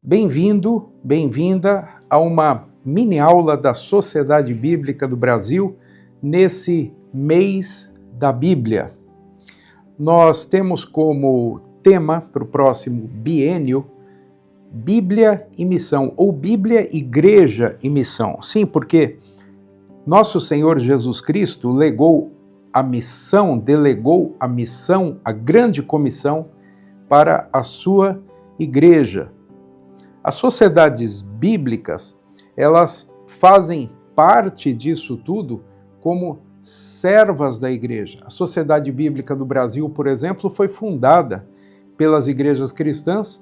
Bem-vindo, bem-vinda a uma mini aula da Sociedade Bíblica do Brasil nesse mês da Bíblia. Nós temos como tema para o próximo biênio Bíblia e Missão, ou Bíblia, Igreja e Missão. Sim, porque nosso Senhor Jesus Cristo delegou a missão, a grande comissão para a sua igreja. As sociedades bíblicas, elas fazem parte disso tudo como servas da igreja. A Sociedade Bíblica do Brasil, por exemplo, foi fundada pelas igrejas cristãs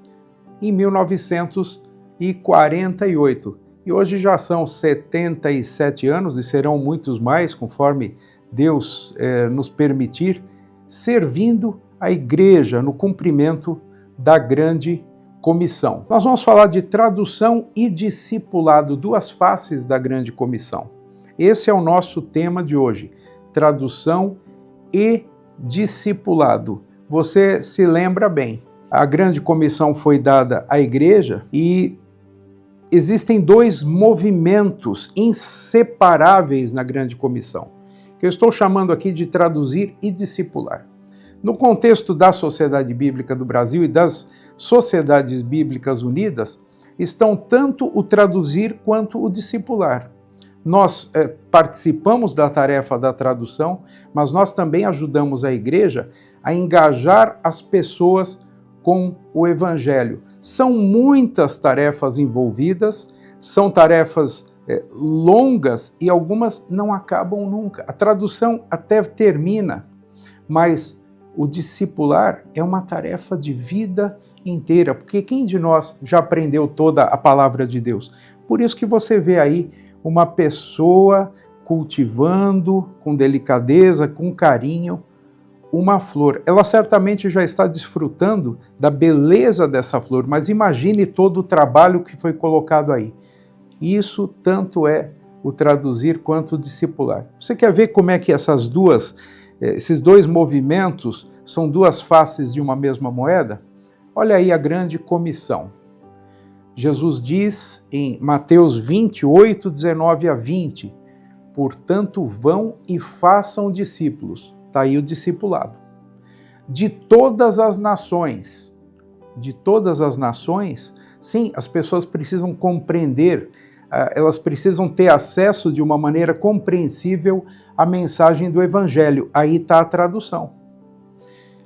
em 1948. E hoje já são 77 anos, e serão muitos mais, conforme Deus nos permitir, servindo a igreja no cumprimento da grande comissão. Nós vamos falar de tradução e discipulado, duas faces da grande comissão. Esse é o nosso tema de hoje, tradução e discipulado. Você se lembra bem, a grande comissão foi dada à igreja e existem dois movimentos inseparáveis na grande comissão, que eu estou chamando aqui de traduzir e discipular. No contexto da Sociedade Bíblica do Brasil e das Sociedades Bíblicas Unidas, estão tanto o traduzir quanto o discipular. Nós participamos da tarefa da tradução, mas nós também ajudamos a igreja a engajar as pessoas com o Evangelho. São muitas tarefas envolvidas, são tarefas longas e algumas não acabam nunca. A tradução até termina, mas o discipular é uma tarefa de vida inteira, porque quem de nós já aprendeu toda a palavra de Deus? Por isso que você vê aí uma pessoa cultivando com delicadeza, com carinho, uma flor. Ela certamente já está desfrutando da beleza dessa flor, mas imagine todo o trabalho que foi colocado aí. Isso tanto é o traduzir quanto o discipular. Você quer ver como é que esses dois movimentos são duas faces de uma mesma moeda? Olha aí a grande comissão. Jesus diz em Mateus 28, 19 a 20, portanto vão e façam discípulos. Está aí o discipulado. De todas as nações. De todas as nações, sim, as pessoas precisam compreender, elas precisam ter acesso de uma maneira compreensível à mensagem do Evangelho. Aí está a tradução.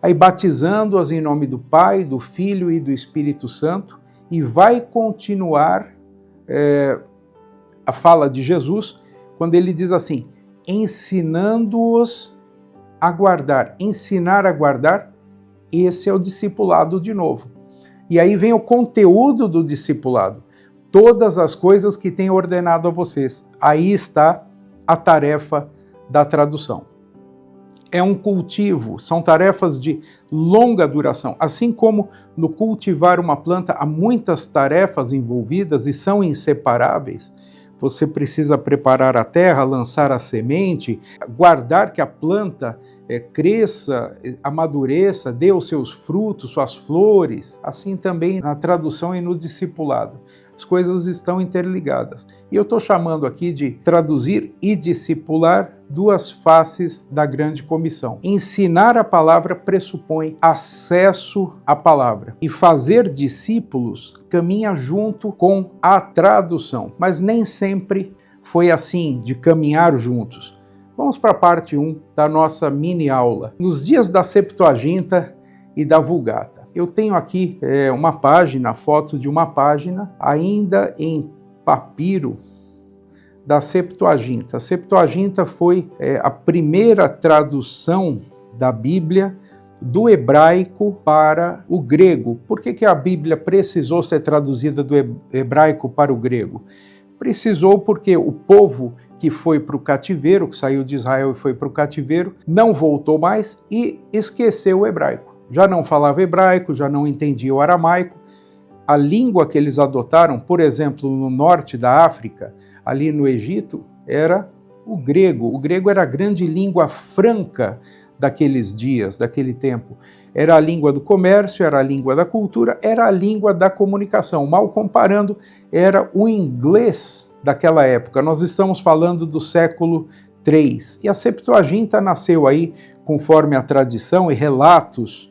Aí batizando-as em nome do Pai, do Filho e do Espírito Santo, e vai continuar a fala de Jesus, quando ele diz assim, ensinando-os a guardar. Ensinar a guardar, esse é o discipulado de novo. E aí vem o conteúdo do discipulado. Todas as coisas que tem ordenado a vocês. Aí está a tarefa da tradução. É um cultivo, são tarefas de longa duração. Assim como no cultivar uma planta há muitas tarefas envolvidas e são inseparáveis, você precisa preparar a terra, lançar a semente, guardar que a planta cresça, amadureça, dê os seus frutos, suas flores. Assim também na tradução e no discipulado. As coisas estão interligadas. E eu estou chamando aqui de traduzir e discipular duas faces da grande comissão. Ensinar a palavra pressupõe acesso à palavra. E fazer discípulos caminha junto com a tradução. Mas nem sempre foi assim, de caminhar juntos. Vamos para a parte 1 da nossa mini aula. Nos dias da Septuaginta e da Vulgata. Eu tenho aqui uma página, foto de uma página, ainda em papiro, da Septuaginta. A Septuaginta foi a primeira tradução da Bíblia do hebraico para o grego. Por que a Bíblia precisou ser traduzida do hebraico para o grego? Precisou porque o povo que foi para o cativeiro, que saiu de Israel e foi para o cativeiro, não voltou mais e esqueceu o hebraico. Já não falava hebraico, já não entendia o aramaico. A língua que eles adotaram, por exemplo, no norte da África, ali no Egito, era o grego. O grego era a grande língua franca daqueles dias, daquele tempo. Era a língua do comércio, era a língua da cultura, era a língua da comunicação. Mal comparando, era o inglês daquela época. Nós estamos falando do século III. E a Septuaginta nasceu aí, conforme a tradição e relatos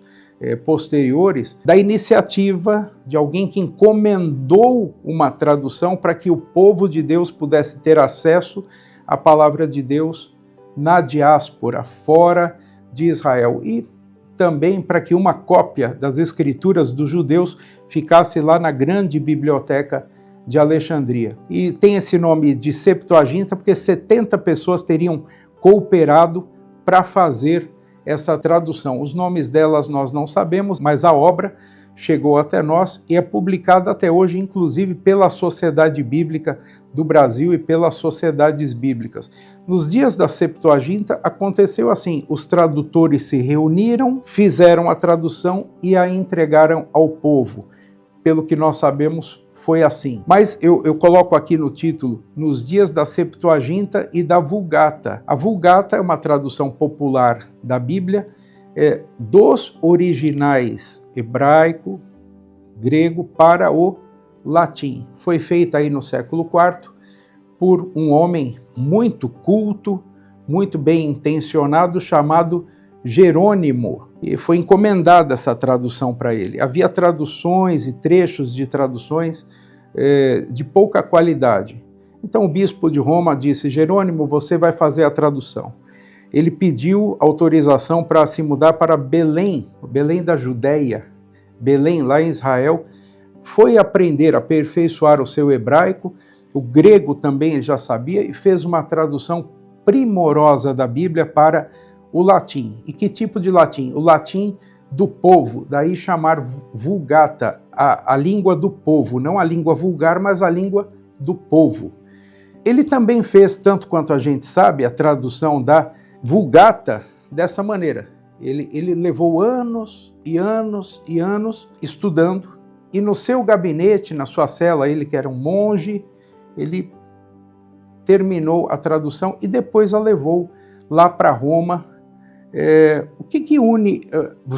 posteriores, da iniciativa de alguém que encomendou uma tradução para que o povo de Deus pudesse ter acesso à palavra de Deus na diáspora, fora de Israel. E também para que uma cópia das Escrituras dos judeus ficasse lá na grande biblioteca de Alexandria. E tem esse nome de Septuaginta porque 70 pessoas teriam cooperado para fazer essa tradução. Os nomes delas nós não sabemos, mas a obra chegou até nós e é publicada até hoje, inclusive pela Sociedade Bíblica do Brasil e pelas sociedades bíblicas. Nos dias da Septuaginta aconteceu assim: os tradutores se reuniram, fizeram a tradução e a entregaram ao povo. Pelo que nós sabemos, foi assim. Mas eu coloco aqui no título, nos dias da Septuaginta e da Vulgata. A Vulgata é uma tradução popular da Bíblia, dos originais hebraico, grego, para o latim. Foi feita aí no século IV por um homem muito culto, muito bem intencionado, chamado Jerônimo. E foi encomendada essa tradução para ele. Havia traduções e trechos de traduções de pouca qualidade. Então o bispo de Roma disse: Jerônimo, você vai fazer a tradução. Ele pediu autorização para se mudar para Belém, Belém da Judéia, Belém, lá em Israel. Foi aprender, aperfeiçoar o seu hebraico, o grego também ele já sabia, e fez uma tradução primorosa da Bíblia para o latim. E que tipo de latim? O latim do povo, daí chamar Vulgata, a língua do povo, não a língua vulgar, mas a língua do povo. Ele também fez, tanto quanto a gente sabe, a tradução da Vulgata dessa maneira. Ele levou anos e anos e anos estudando, e no seu gabinete, na sua cela, ele que era um monge, ele terminou a tradução e depois a levou lá para Roma. O que une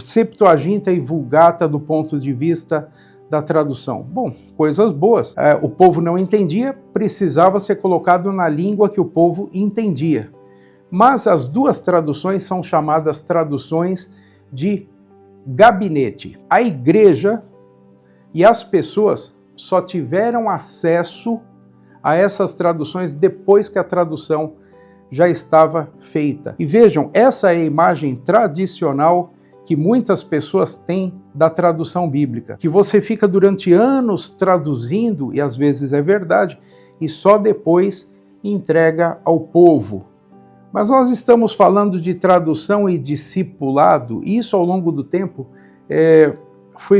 Septuaginta e Vulgata do ponto de vista da tradução? Bom, coisas boas. O povo não entendia, precisava ser colocado na língua que o povo entendia. Mas as duas traduções são chamadas traduções de gabinete. A igreja e as pessoas só tiveram acesso a essas traduções depois que a tradução já estava feita. E vejam, essa é a imagem tradicional que muitas pessoas têm da tradução bíblica, que você fica durante anos traduzindo, e às vezes é verdade, e só depois entrega ao povo. Mas nós estamos falando de tradução e discipulado, e isso ao longo do tempo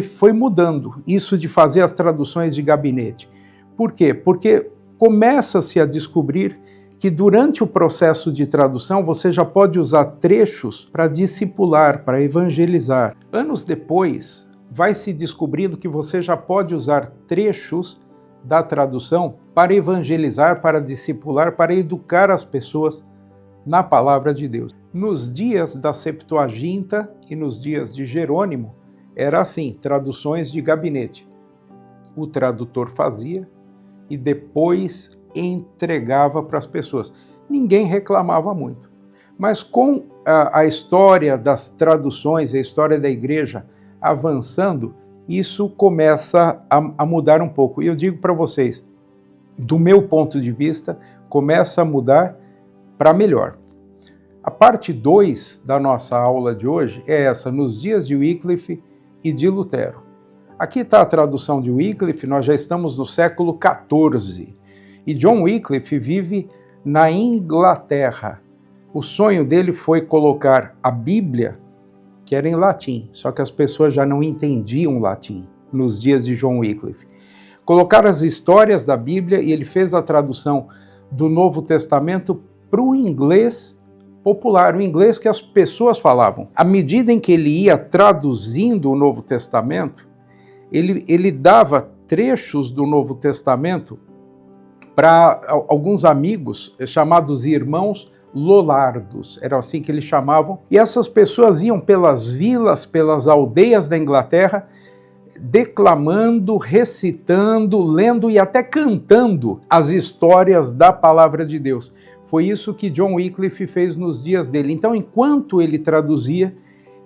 foi mudando, isso de fazer as traduções de gabinete. Por quê? Porque começa-se a descobrir que durante o processo de tradução você já pode usar trechos para discipular, para evangelizar. Anos depois, vai se descobrindo que você já pode usar trechos da tradução para evangelizar, para discipular, para educar as pessoas na palavra de Deus. Nos dias da Septuaginta e nos dias de Jerônimo, era assim, traduções de gabinete. O tradutor fazia e depois entregava para as pessoas. Ninguém reclamava muito. Mas com a história das traduções, a história da igreja avançando, isso começa a mudar um pouco. E eu digo para vocês, do meu ponto de vista, começa a mudar para melhor. A parte 2 da nossa aula de hoje é essa, nos dias de Wycliffe e de Lutero. Aqui está a tradução de Wycliffe, nós já estamos no século XIV. E John Wycliffe vive na Inglaterra. O sonho dele foi colocar a Bíblia, que era em latim, só que as pessoas já não entendiam latim nos dias de John Wycliffe. Colocar as histórias da Bíblia, e ele fez a tradução do Novo Testamento para o inglês popular, o inglês que as pessoas falavam. À medida em que ele ia traduzindo o Novo Testamento, ele dava trechos do Novo Testamento para alguns amigos chamados irmãos lollardos, era assim que eles chamavam, e essas pessoas iam pelas vilas, pelas aldeias da Inglaterra, declamando, recitando, lendo e até cantando as histórias da palavra de Deus. Foi isso que John Wycliffe fez nos dias dele. Então, enquanto ele traduzia,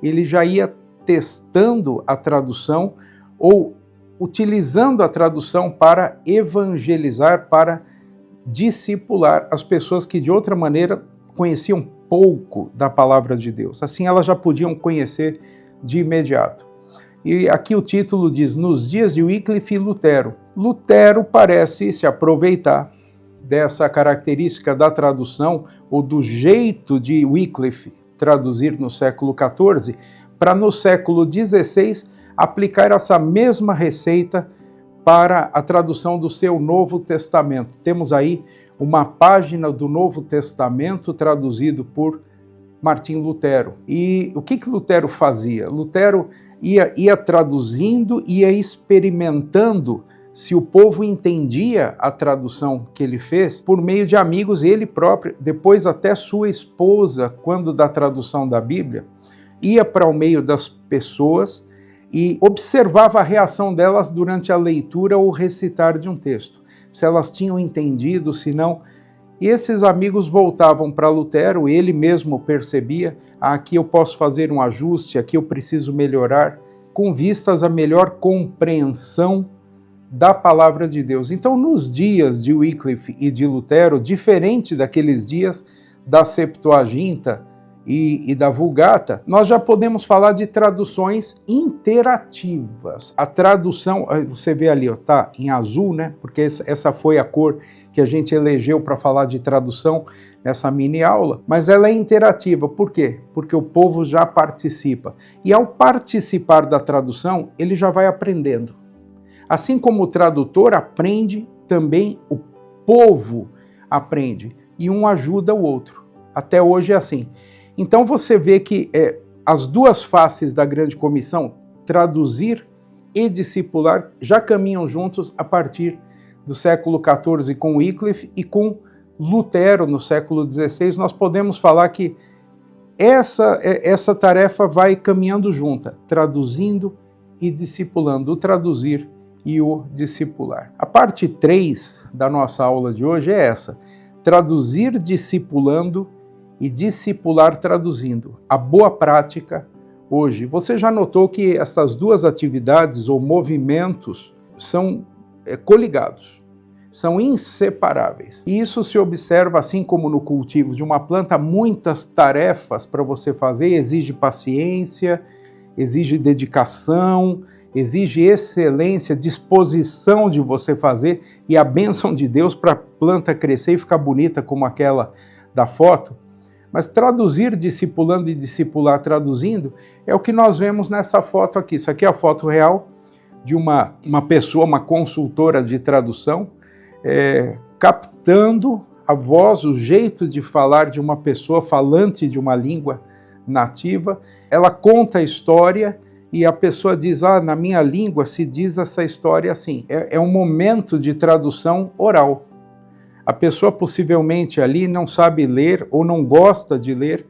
ele já ia testando a tradução ou utilizando a tradução para evangelizar, para discipular as pessoas que de outra maneira conheciam pouco da palavra de Deus. Assim elas já podiam conhecer de imediato. E aqui o título diz, nos dias de Wycliffe e Lutero. Lutero parece se aproveitar dessa característica da tradução ou do jeito de Wycliffe traduzir no século XIV, para no século XVI aplicar essa mesma receita para a tradução do seu Novo Testamento. Temos aí uma página do Novo Testamento traduzido por Martim Lutero. E o que Lutero fazia? Lutero ia traduzindo, ia experimentando se o povo entendia a tradução que ele fez por meio de amigos, ele próprio, depois até sua esposa, quando da tradução da Bíblia, ia para o meio das pessoas e observava a reação delas durante a leitura ou recitar de um texto. Se elas tinham entendido, se não. E esses amigos voltavam para Lutero, ele mesmo percebia, aqui eu posso fazer um ajuste, aqui eu preciso melhorar, com vistas à melhor compreensão da palavra de Deus. Então, nos dias de Wycliffe e de Lutero, diferente daqueles dias da Septuaginta e da Vulgata, nós já podemos falar de traduções interativas. A tradução, você vê ali, ó, tá em azul, né? Porque essa foi a cor que a gente elegeu para falar de tradução nessa mini aula, mas ela é interativa. Por quê? Porque o povo já participa. E ao participar da tradução, ele já vai aprendendo. Assim como o tradutor aprende, também o povo aprende. E um ajuda o outro. Até hoje é assim. Então você vê que as duas faces da grande comissão, traduzir e discipular, já caminham juntos a partir do século XIV com Wycliffe e com Lutero no século XVI. Nós podemos falar que essa tarefa vai caminhando junta, traduzindo e discipulando, o traduzir e o discipular. A parte 3 da nossa aula de hoje é essa, traduzir discipulando e discipular traduzindo. A boa prática hoje. Você já notou que essas duas atividades ou movimentos são coligados, são inseparáveis. E isso se observa, assim como no cultivo de uma planta, muitas tarefas para você fazer, exige paciência, exige dedicação, exige excelência, disposição de você fazer e a bênção de Deus para a planta crescer e ficar bonita como aquela da foto. Mas traduzir discipulando e discipular traduzindo é o que nós vemos nessa foto aqui. Isso aqui é a foto real de uma pessoa, uma consultora de tradução, captando a voz, o jeito de falar de uma pessoa falante de uma língua nativa. Ela conta a história e a pessoa diz, na minha língua se diz essa história assim. É um momento de tradução oral. A pessoa possivelmente ali não sabe ler ou não gosta de ler,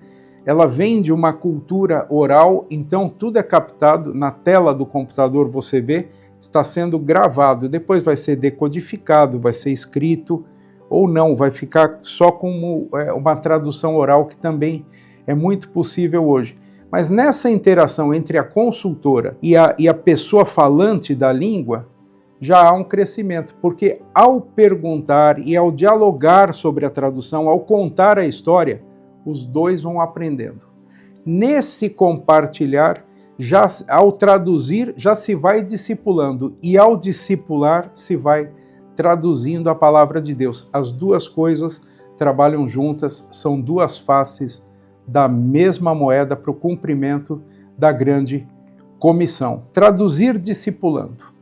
ela vem de uma cultura oral, então tudo é captado na tela do computador, você vê, está sendo gravado, depois vai ser decodificado, vai ser escrito ou não, vai ficar só como uma tradução oral, que também é muito possível hoje. Mas nessa interação entre a consultora e a pessoa falante da língua, já há um crescimento, porque ao perguntar e ao dialogar sobre a tradução, ao contar a história, os dois vão aprendendo. Nesse compartilhar, ao traduzir, já se vai discipulando, e ao discipular, se vai traduzindo a palavra de Deus. As duas coisas trabalham juntas, são duas faces da mesma moeda para o cumprimento da grande comissão. Traduzir discipulando.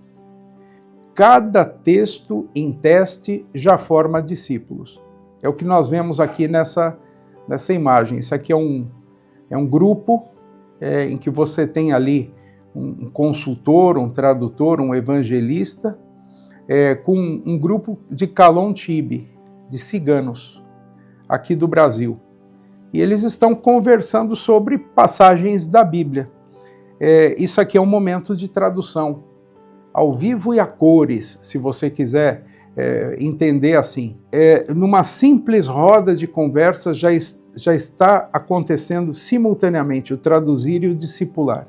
Cada texto em teste já forma discípulos. É o que nós vemos aqui nessa imagem. Isso aqui é um grupo em que você tem ali um consultor, um tradutor, um evangelista, com um grupo de Calon Tibe, de ciganos, aqui do Brasil. e eles estão conversando sobre passagens da Bíblia. Isso aqui é um momento de tradução, ao vivo e a cores, se você quiser entender assim. Numa simples roda de conversa já está acontecendo simultaneamente o traduzir e o discipular.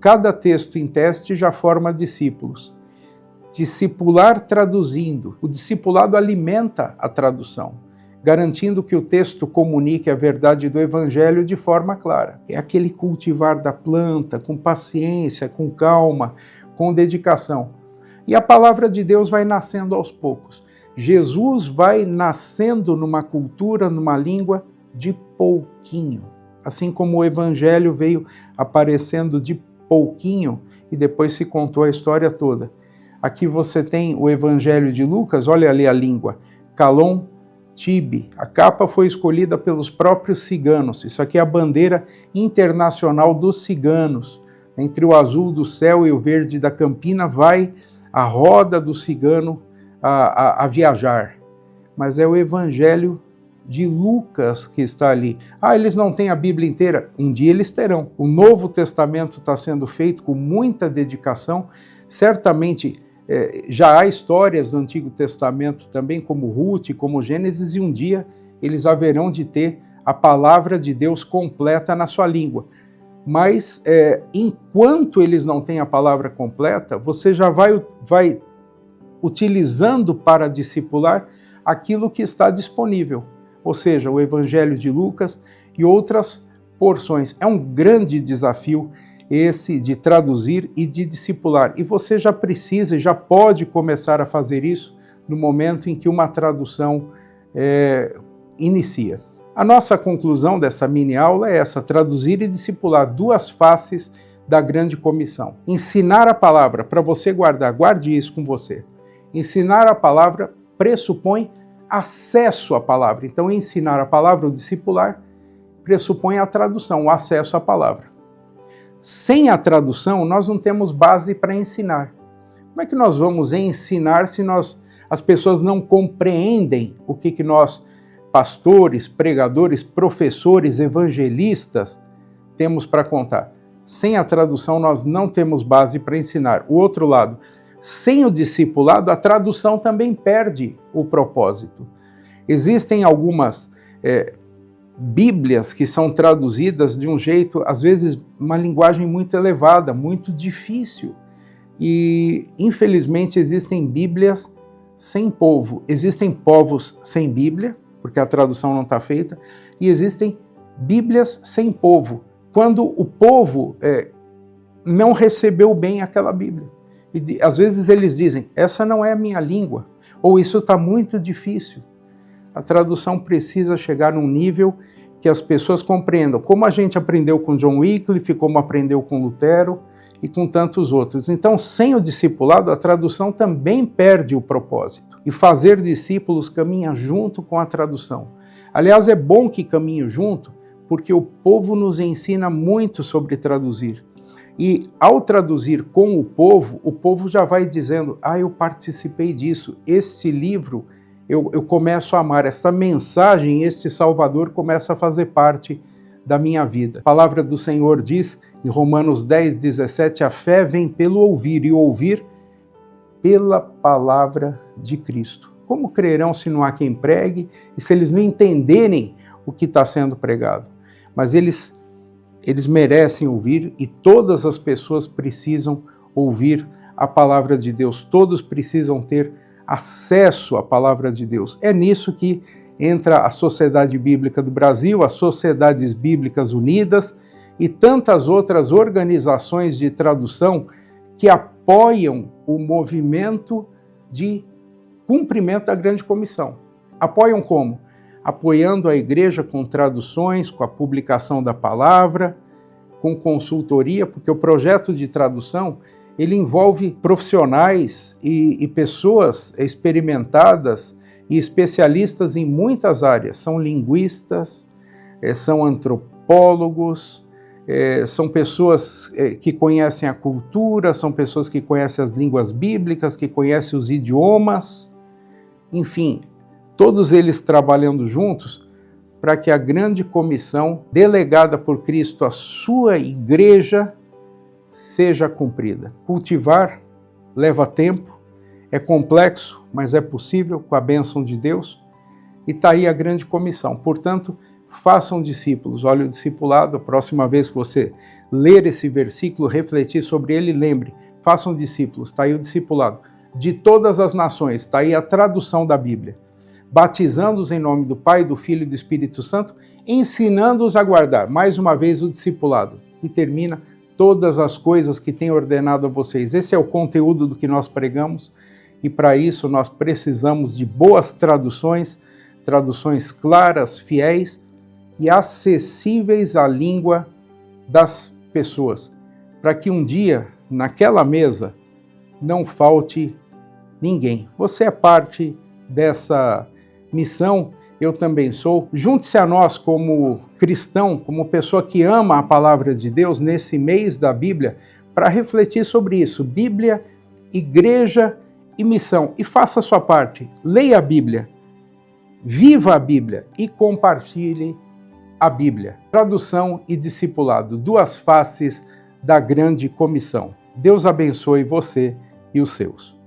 Cada texto em teste já forma discípulos. Discipular traduzindo. O discipulado alimenta a tradução, garantindo que o texto comunique a verdade do Evangelho de forma clara. É aquele cultivar da planta, com paciência, com calma, com dedicação. E a palavra de Deus vai nascendo aos poucos. Jesus vai nascendo numa cultura, numa língua de pouquinho. Assim como o Evangelho veio aparecendo de pouquinho e depois se contou a história toda. Aqui você tem o Evangelho de Lucas, olha ali a língua, Calon Tibe. A capa foi escolhida pelos próprios ciganos. Isso aqui é a bandeira internacional dos ciganos. Entre o azul do céu e o verde da campina vai a roda do cigano a viajar. Mas é o Evangelho de Lucas que está ali. Eles não têm a Bíblia inteira? Um dia eles terão. O Novo Testamento está sendo feito com muita dedicação. Certamente já há histórias do Antigo Testamento também, como Ruth, como Gênesis, e um dia eles haverão de ter a palavra de Deus completa na sua língua. Mas enquanto eles não têm a palavra completa, você já vai utilizando para discipular aquilo que está disponível, ou seja, o Evangelho de Lucas e outras porções. É um grande desafio esse de traduzir e de discipular, e você já precisa, já pode começar a fazer isso no momento em que uma tradução inicia. A nossa conclusão dessa mini aula é essa: traduzir e discipular, duas faces da grande comissão. Ensinar a palavra, para você guardar, guarde isso com você. Ensinar a palavra pressupõe acesso à palavra. Então, ensinar a palavra, ou discipular, pressupõe a tradução, o acesso à palavra. Sem a tradução, nós não temos base para ensinar. Como é que nós vamos ensinar se as pessoas não compreendem o que nós, pastores, pregadores, professores, evangelistas, temos para contar? Sem a tradução, nós não temos base para ensinar. O outro lado, sem o discipulado, a tradução também perde o propósito. Existem algumas Bíblias que são traduzidas de um jeito, às vezes, uma linguagem muito elevada, muito difícil. E, infelizmente, existem Bíblias sem povo. Existem povos sem Bíblia, porque a tradução não está feita, e existem Bíblias sem povo, quando o povo não recebeu bem aquela Bíblia. E às vezes eles dizem, essa não é a minha língua, ou isso está muito difícil. A tradução precisa chegar num nível que as pessoas compreendam, como a gente aprendeu com John Wycliffe, como aprendeu com Lutero e com tantos outros. Então, sem o discipulado, a tradução também perde o propósito. E fazer discípulos caminha junto com a tradução. Aliás, é bom que caminhe junto, porque o povo nos ensina muito sobre traduzir. E ao traduzir com o povo já vai dizendo, eu participei disso, este livro eu começo a amar, esta mensagem, este Salvador começa a fazer parte da minha vida. A palavra do Senhor diz, em Romanos 10:17, a fé vem pelo ouvir, e ouvir pela palavra de Cristo. Como crerão se não há quem pregue, e se eles não entenderem o que está sendo pregado? Mas eles merecem ouvir, e todas as pessoas precisam ouvir a palavra de Deus, todos precisam ter acesso à palavra de Deus. É nisso que entra a Sociedade Bíblica do Brasil, as Sociedades Bíblicas Unidas e tantas outras organizações de tradução que apoiam o movimento de cumprimento da Grande Comissão. Apoiam como? Apoiando a igreja com traduções, com a publicação da palavra, com consultoria, porque o projeto de tradução ele envolve profissionais e pessoas experimentadas e especialistas em muitas áreas. São linguistas, são antropólogos, são pessoas que conhecem a cultura, são pessoas que conhecem as línguas bíblicas, que conhecem os idiomas, enfim, todos eles trabalhando juntos para que a grande comissão delegada por Cristo à sua igreja seja cumprida. Cultivar leva tempo, é complexo, mas é possível com a bênção de Deus, e está aí a grande comissão. Portanto, façam discípulos. Olha o discipulado, a próxima vez que você ler esse versículo, refletir sobre ele, lembre, façam discípulos, está aí o discipulado, de todas as nações, está aí a tradução da Bíblia, batizando-os em nome do Pai, do Filho e do Espírito Santo, ensinando-os a guardar, mais uma vez o discipulado, e termina todas as coisas que tem ordenado a vocês. Esse é o conteúdo do que nós pregamos, e para isso nós precisamos de boas traduções, traduções claras, fiéis e acessíveis à língua das pessoas, para que um dia, naquela mesa, não falte ninguém. Você é parte dessa missão, eu também sou. Junte-se a nós como cristão, como pessoa que ama a palavra de Deus nesse mês da Bíblia, para refletir sobre isso. Bíblia, igreja e missão. E faça a sua parte. Leia a Bíblia, viva a Bíblia e compartilhe a Bíblia. Tradução e discipulado, duas faces da grande comissão. Deus abençoe você e os seus.